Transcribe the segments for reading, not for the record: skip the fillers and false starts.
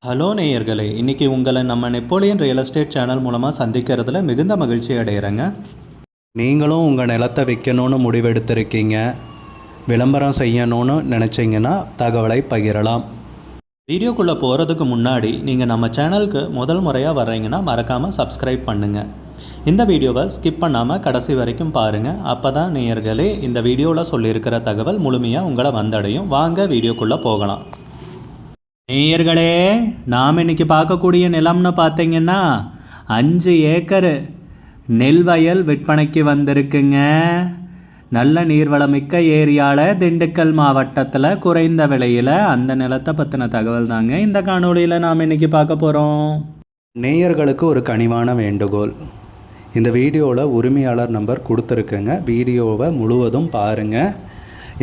Hello நேயர்களே, இன்றைக்கி உங்களை நம்ம நெப்போலியன் ரியல் எஸ்டேட் சேனல் மூலமாக சந்திக்கிறதுல மிகுந்த மகிழ்ச்சி அடைகிறேங்க. நீங்களும் உங்கள் நிலத்தை விற்கணும்னு முடிவெடுத்திருக்கீங்க, விளம்பரம் செய்யணும்னு நினச்சிங்கன்னா தகவலை பகிரலாம். வீடியோக்குள்ளே போகிறதுக்கு முன்னாடி நீங்கள் நம்ம சேனலுக்கு முதல் முறையாக வர்றீங்கன்னா மறக்காமல் சப்ஸ்கிரைப் பண்ணுங்கள். இந்த வீடியோவை ஸ்கிப் பண்ணாமல் கடைசி வரைக்கும் பாருங்கள். அப்போ தான் நேயர்களே இந்த வீடியோவில் சொல்லியிருக்கிற தகவல் முழுமையாக உங்களை வந்தடையும். வாங்க வீடியோக்குள்ளே போகலாம். நேயர்களே, நாம் இன்றைக்கி பார்க்கக்கூடிய நிலம்னு பார்த்தீங்கன்னா 5 ஏக்கர் நெல் வயல் விற்பனைக்கு வந்திருக்குங்க. நல்ல நீர்வளமிக்க ஏரியாவில் திண்டுக்கல் மாவட்டத்தில் குறைந்த விலையில் அந்த நிலத்தை பற்றின தகவல் தாங்க இந்த காணொலியில் நாம் இன்றைக்கி பார்க்க போகிறோம். நேயர்களுக்கு ஒரு கனிவான வேண்டுகோள், இந்த வீடியோவில் உரிமையாளர் நம்பர் கொடுத்துருக்குங்க. வீடியோவை முழுவதும் பாருங்கள்.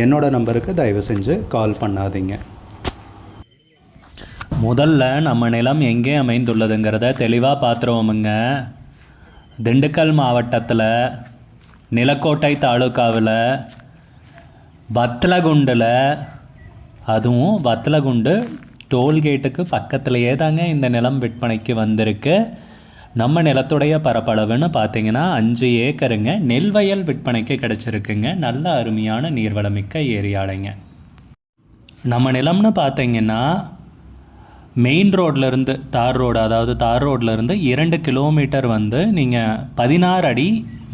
என்னோடய நம்பருக்கு தயவு செஞ்சு கால் பண்ணாதீங்க. முதல்ல நம்ம நிலம் எங்கே அமைந்துள்ளதுங்கிறத தெளிவாக பார்த்துருவோமுங்க. திண்டுக்கல் மாவட்டத்தில் நிலக்கோட்டை தாலுக்காவில் வத்தலகுண்டில், அதுவும் வத்தலகுண்டு டோல்கேட்டுக்கு பக்கத்துலேயே தாங்க இந்த நிலம் விற்பனைக்கு வந்திருக்கு. நம்ம நிலத்துடைய பரப்பளவுன்னு பார்த்தீங்கன்னா 5 ஏக்கருங்க. நெல் வயல் விற்பனைக்கு கிடச்சிருக்குங்க. நல்ல அருமையான நீர்வளமிக்க ஏரியாலைங்க. நம்ம நிலம்னு பார்த்தீங்கன்னா மெயின் ரோட்லேருந்து தார் ரோடு, அதாவது தார் ரோட்லேருந்து 2 கிலோமீட்டர் வந்து நீங்கள் 16 அடி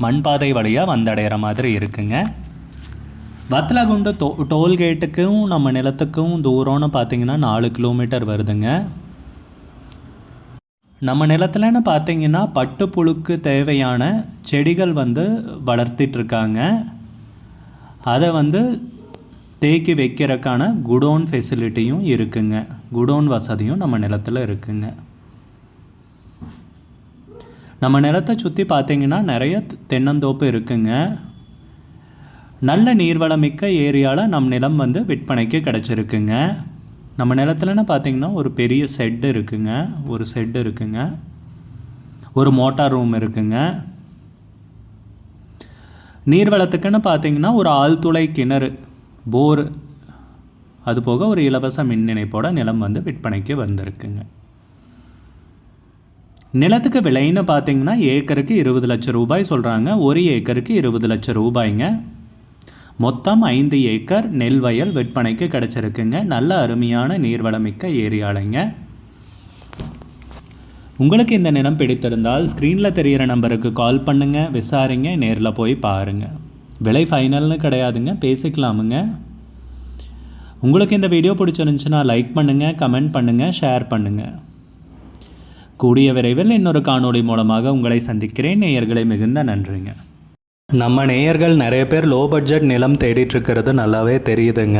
மண்பாதை வழியாக வந்தடைகிற மாதிரி இருக்குங்க. வத்தலகுண்டு டோல்கேட்டுக்கும் நம்ம நிலத்துக்கும் தூரம்னு பார்த்தீங்கன்னா 4 கிலோமீட்டர் வருதுங்க. நம்ம நிலத்துலன்னு பார்த்தீங்கன்னா பட்டுப்புழுக்கு தேவையான செடிகள் வந்து வளர்த்திட்ருக்காங்க. அதை வந்து தேக்கி வைக்கிறதுக்கான குடோன் ஃபெசிலிட்டியும் இருக்குங்க. குடோன் வசதியும் நம்ம நிலத்தில் இருக்குங்க. நம்ம நிலத்தை சுற்றி பார்த்திங்கன்னா நிறைய தென்னந்தோப்பு இருக்குங்க. நல்ல நீர்வளமிக்க ஏரியாவில் நம் நிலம் வந்து விற்பனைக்கு கிடச்சிருக்குங்க. நம்ம நிலத்துலன்னு பார்த்திங்கன்னா ஒரு பெரிய செட்டு இருக்குங்க. ஒரு செட்டு இருக்குங்க. ஒரு மோட்டார் ரூம் இருக்குங்க. நீர்வளத்துக்குன்னு பார்த்திங்கன்னா ஒரு ஆழ்துளை கிணறு, போர், அதுபோக ஒரு இலவச மின் இணைப்போட நிலம் வந்து விற்பனைக்கு வந்திருக்குங்க. நிலத்துக்கு விலைன்னு பார்த்தீங்கன்னா ஏக்கருக்கு 20 லட்சம் ரூபாய் சொல்கிறாங்க. ஒரு ஏக்கருக்கு 20 லட்சம் ரூபாய்ங்க. மொத்தம் 5 ஏக்கர் நெல் வயல் விற்பனைக்கு கிடச்சிருக்குங்க. நல்ல அருமையான நீர்வளமிக்க ஏரியாலைங்க. உங்களுக்கு இந்த நிலம் பிடித்திருந்தால் ஸ்க்ரீனில் தெரிகிற நம்பருக்கு கால் பண்ணுங்கள், விசாரிங்க, நேரில் போய் பாருங்கள். விலை ஃபைனல்னு கிடையாதுங்க, பேசிக்கலாமுங்க. உங்களுக்கு இந்த வீடியோ பிடிச்சிருந்துச்சுன்னா லைக் பண்ணுங்கள், கமெண்ட் பண்ணுங்கள், ஷேர் பண்ணுங்கள். கூடிய விரைவில் இன்னொரு காணொளி மூலமாக உங்களை சந்திக்கிறேன். நேயர்களை மிகுந்த நன்றிங்க. நம்ம நேயர்கள் நிறைய பேர் லோ பட்ஜெட் நிலம் தேடிட்டுருக்கிறது நல்லாவே தெரியுதுங்க.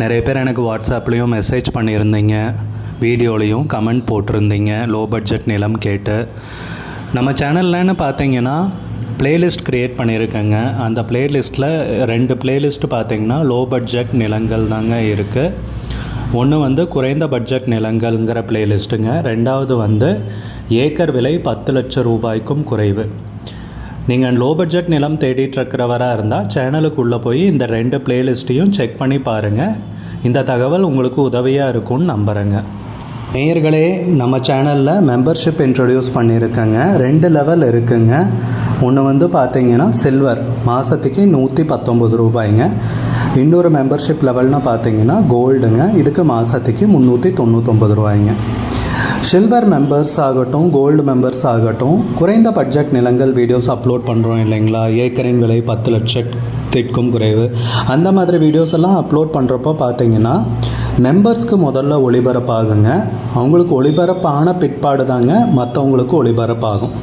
நிறைய பேர் எனக்கு வாட்ஸ்அப்லேயும் மெசேஜ் பண்ணியிருந்தீங்க, வீடியோலையும் கமெண்ட் போட்டிருந்தீங்க லோ பட்ஜெட் நிலம் கேட்டு. நம்ம சேனல்லன்னு பார்த்தீங்கன்னா பிளேலிஸ்ட் க்ரியேட் பண்ணியிருக்கேங்க. அந்த பிளேலிஸ்ட்டில் 2 பிளேலிஸ்ட்டு பார்த்திங்கன்னா லோ பட்ஜெட் நிலங்கள் தாங்க இருக்குது. ஒன்று வந்து குறைந்த பட்ஜெட் நிலங்கள்ங்கிற பிளேலிஸ்ட்டுங்க. ரெண்டாவது வந்து ஏக்கர் விலை 10 லட்சம் ரூபாய்க்கும் குறைவு. நீங்கள் லோ பட்ஜெட் நிலம் தேடிட்டுருக்கிறவராக இருந்தால் சேனலுக்குள்ளே போய் இந்த 2 பிளேலிஸ்ட்டையும் செக் பண்ணி பாருங்கள். இந்த தகவல் உங்களுக்கு உதவியாக இருக்கும்னு நம்புகிறேங்க. நேயர்களே, நம்ம சேனலில் மெம்பர்ஷிப் இன்ட்ரடியூஸ் பண்ணியிருக்கேங்க. 2 லெவல் இருக்குங்க. ஒன்று வந்து பார்த்தீங்கன்னா சில்வர், மாதத்துக்கு 119 ரூபாய்ங்க. இன்னொரு மெம்பர்ஷிப் லெவல்னால் பார்த்தீங்கன்னா கோல்டுங்க. இதுக்கு மாதத்துக்கு 399 ரூபாய்ங்க. சில்வர் மெம்பர்ஸ் ஆகட்டும், கோல்டு மெம்பர்ஸ் ஆகட்டும், குறைந்த பட்ஜெட் நிலங்கள் வீடியோஸ் அப்லோட் பண்ணுறோம் இல்லைங்களா, ஏக்கரின் விலை 10 லட்சத்திற்கும் குறைவு, அந்த மாதிரி வீடியோஸ் எல்லாம் அப்லோட் பண்ணுறப்போ பார்த்தீங்கன்னா மெம்பர்ஸ்க்கு முதல்ல ஒளிபரப்பாகுங்க. அவங்களுக்கு ஒளிபரப்பான பிற்பாடு தாங்க மற்றவங்களுக்கு ஒளிபரப்பாகும்.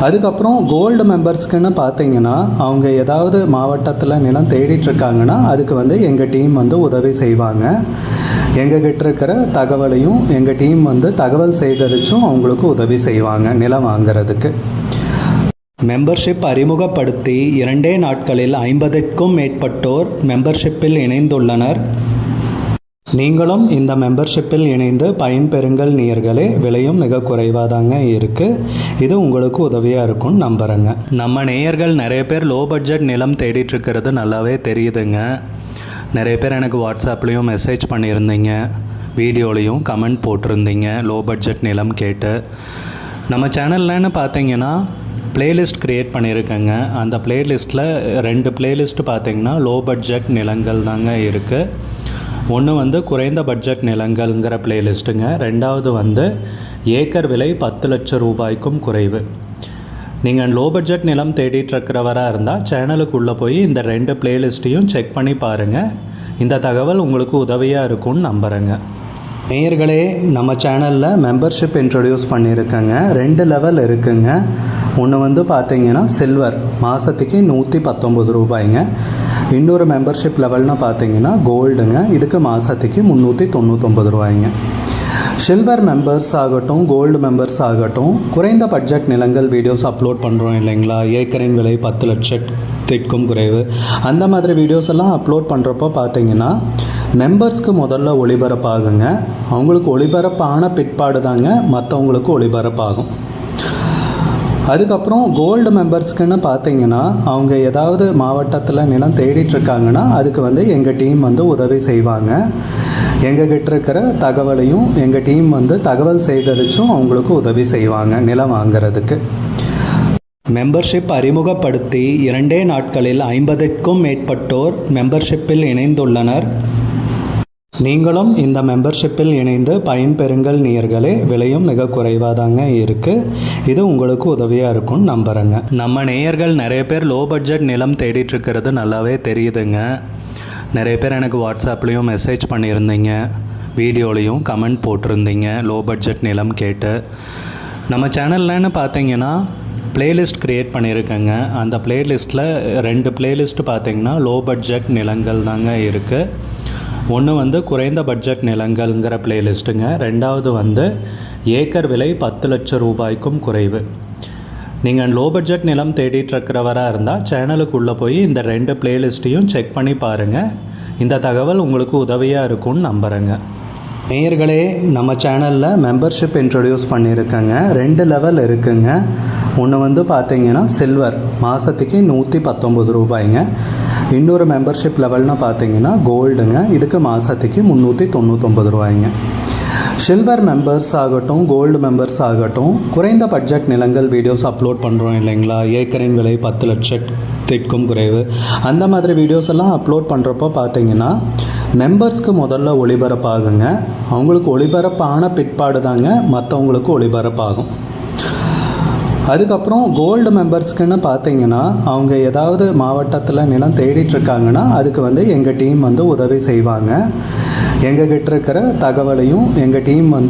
அதுக்கப்புறம் கோல்டு மெம்பர்ஸ்க்குன்னு பார்த்தீங்கன்னா அவங்க ஏதாவது மாவட்டத்தில் நிலம் தேடிட்டுருக்காங்கன்னா அதுக்கு வந்து எங்கள் டீம் வந்து உதவி செய்வாங்க. எங்ககிட்ட இருக்கிற தகவலையும் எங்கள் டீம் வந்து தகவல் சேகரித்தும் அவங்களுக்கு உதவி செய்வாங்க நிலம் வாங்கிறதுக்கு. மெம்பர்ஷிப் அறிமுகப்படுத்தி 2 நாட்களில் 50க்கும் மேற்பட்டோர் மெம்பர்ஷிப்பில் இணைந்துள்ளனர். நீங்களும் இந்த மெம்பர்ஷிப்பில் இணைந்து பயன்பெறுங்கள் நேயர்களே. விலையும் மிக குறைவாக தாங்க இருக்குது. இது உங்களுக்கு உதவியாக இருக்கும்னு நம்புகிறேங்க. நம்ம நேயர்கள் நிறைய பேர் லோ பட்ஜெட் நிலம் தேடிட்டுருக்கிறது நல்லாவே தெரியுதுங்க. நிறைய பேர் எனக்கு வாட்ஸ்அப்லேயும் மெசேஜ் பண்ணியிருந்தீங்க, வீடியோலையும் கமெண்ட் போட்டிருந்தீங்க லோ பட்ஜெட் நிலம் கேட்டு. நம்ம சேனல்லன்னு பார்த்தீங்கன்னா பிளேலிஸ்ட் க்ரியேட் பண்ணியிருக்கேங்க. அந்த பிளேலிஸ்ட்டில் 2 பிளேலிஸ்ட்டு பார்த்தீங்கன்னா லோ பட்ஜெட் நிலங்கள் தாங்க இருக்குது. ஒன்று வந்து குறைந்த பட்ஜெட் நிலங்கள்ங்கிற பிளேலிஸ்ட்டுங்க. ரெண்டாவது வந்து ஏக்கர் விலை 10 லட்சம் ரூபாய்க்கும் குறைவு. நீங்கள் லோ பட்ஜெட் நிலம் தேடிட்டுருக்கிறவராக இருந்தால் சேனலுக்குள்ளே போய் இந்த 2 பிளேலிஸ்ட்டையும் செக் பண்ணி பாருங்கள். இந்த தகவல் உங்களுக்கு உதவியாக இருக்கும்னு நம்புகிறேங்க. நேயர்களே, நம்ம சேனலில் மெம்பர்ஷிப் இன்ட்ரடியூஸ் பண்ணியிருக்கேங்க. 2 லெவல் இருக்குங்க. ஒன்று வந்து பார்த்தீங்கன்னா சில்வர், மாதத்துக்கு 119 ரூபாய்ங்க. இன்னொரு மெம்பர்ஷிப் லெவல்னு பார்த்தீங்கன்னா கோல்டுங்க, இதுக்கு மாதத்துக்கு 399 ரூபாய்ங்க. சில்வர் மெம்பர்ஸ் ஆகட்டும், கோல்டு மெம்பர்ஸ் ஆகட்டும், குறைந்த பட்ஜெட் நிலங்கள் வீடியோஸ் அப்லோட் பண்ணுறோம் இல்லைங்களா, ஏக்கரின் விலை 10 லட்சத்திற்கும் குறைவு, அந்த மாதிரி வீடியோஸ் எல்லாம் அப்லோட் பண்ணுறப்போ பார்த்தீங்கன்னா மெம்பர்ஸ்க்கு முதல்ல ஒளிபரப்பாகுங்க. அவங்களுக்கு ஒளிபரப்பான பிற்பாடு தாங்க மற்றவங்களுக்கு ஒளிபரப்பாகும். அதுக்கப்புறம் கோல்டு மெம்பர்ஸ்க்குன்னு பார்த்தீங்கன்னா அவங்க ஏதாவது மாவட்டத்தில் நிலம் தேடிட்டுருக்காங்கன்னா அதுக்கு வந்து எங்கள் டீம் வந்து உதவி செய்வாங்க. எங்ககிட்ட இருக்கிற தகவலையும் எங்கள் டீம் வந்து தகவல் சேகரித்தும் அவங்களுக்கு உதவி செய்வாங்க நிலம் வாங்கிறதுக்கு. மெம்பர்ஷிப் அறிமுகப்படுத்தி 2 நாட்களில் 50க்கும் மேற்பட்டோர் மெம்பர்ஷிப்பில் இணைந்துள்ளனர். நீங்களும் இந்த மெம்பர்ஷிப்பில் இணைந்து பயன்பெறுங்கள் நேயர்களே. விலையும் மிக குறைவாக தாங்க இருக்குது. இது உங்களுக்கு உதவியாக இருக்கும்னு நம்புகிறேங்க. நம்ம நேயர்கள் நிறைய பேர் லோ பட்ஜெட் நிலம் தேடிட்டுருக்கிறது நல்லாவே தெரியுதுங்க. நிறைய பேர் எனக்கு வாட்ஸ்அப்லேயும் மெசேஜ் பண்ணியிருந்தீங்க, வீடியோலையும் கமெண்ட் போட்டிருந்தீங்க லோ பட்ஜெட் நிலம் கேட்டு. நம்ம சேனல்லன்னு பார்த்தீங்கன்னா பிளேலிஸ்ட் க்ரியேட் பண்ணியிருக்கேங்க. அந்த பிளேலிஸ்ட்டில் 2 பிளேலிஸ்ட்டு பார்த்தீங்கன்னா லோ பட்ஜெட் நிலங்கள் தாங்க இருக்குது. ஒன்று வந்து குறைந்த பட்ஜெட் நிலங்கள்ங்கிற பிளேலிஸ்ட்டுங்க. ரெண்டாவது வந்து ஏக்கர் விலை 10 லட்சம் ரூபாய்க்கும் குறைவு. நீங்கள் லோ பட்ஜெட் நிலம் தேடிட்டுருக்கிறவராக இருந்தால் சேனலுக்குள்ளே போய் இந்த 2 பிளேலிஸ்ட்டையும் செக் பண்ணி பாருங்கள். இந்த தகவல் உங்களுக்கு உதவியாக இருக்கும்னு நம்புகிறேங்க. நேயர்களே, நம்ம சேனலில் மெம்பர்ஷிப் இன்ட்ரடியூஸ் பண்ணியிருக்கேங்க. 2 லெவல் இருக்குங்க. ஒன்று வந்து பார்த்தீங்கன்னா சில்வர், மாதத்துக்கு 119 ரூபாய்ங்க. இன்னொரு மெம்பர்ஷிப் லெவல்னு பார்த்தீங்கன்னா கோல்டுங்க, இதுக்கு மாதத்துக்கு 399 ரூபாய்ங்க. சில்வர் மெம்பர்ஸ் ஆகட்டும், கோல்டு மெம்பர்ஸ் ஆகட்டும், குறைந்த பட்ஜெட் நிலங்கள் வீடியோஸ் அப்லோட் பண்ணுறோம் இல்லைங்களா, ஏக்கரின் விலை 10 லட்சத்திற்கும் குறைவு, அந்த மாதிரி வீடியோஸ் எல்லாம் அப்லோட் பண்ணுறப்போ பார்த்தீங்கன்னா மெம்பர்ஸ்க்கு முதல்ல ஒளிபரப்பாகுங்க. அவங்களுக்கு ஒளிபரப்பான பிற்பாடு தாங்க மற்றவங்களுக்கு ஒளிபரப்பாகும். அதுக்கப்புறம் கோல்டு மெம்பர்ஸ்க்குன்னு பார்த்தீங்கன்னா அவங்க ஏதாவது மாவட்டத்தில் நிலம் தேடிட்டுருக்காங்கன்னா அதுக்கு வந்து எங்கள் டீம் வந்து உதவி செய்வாங்க. எங்ககிட்ட இருக்கிற தகவலையும் எங்கள் டீம் வந்து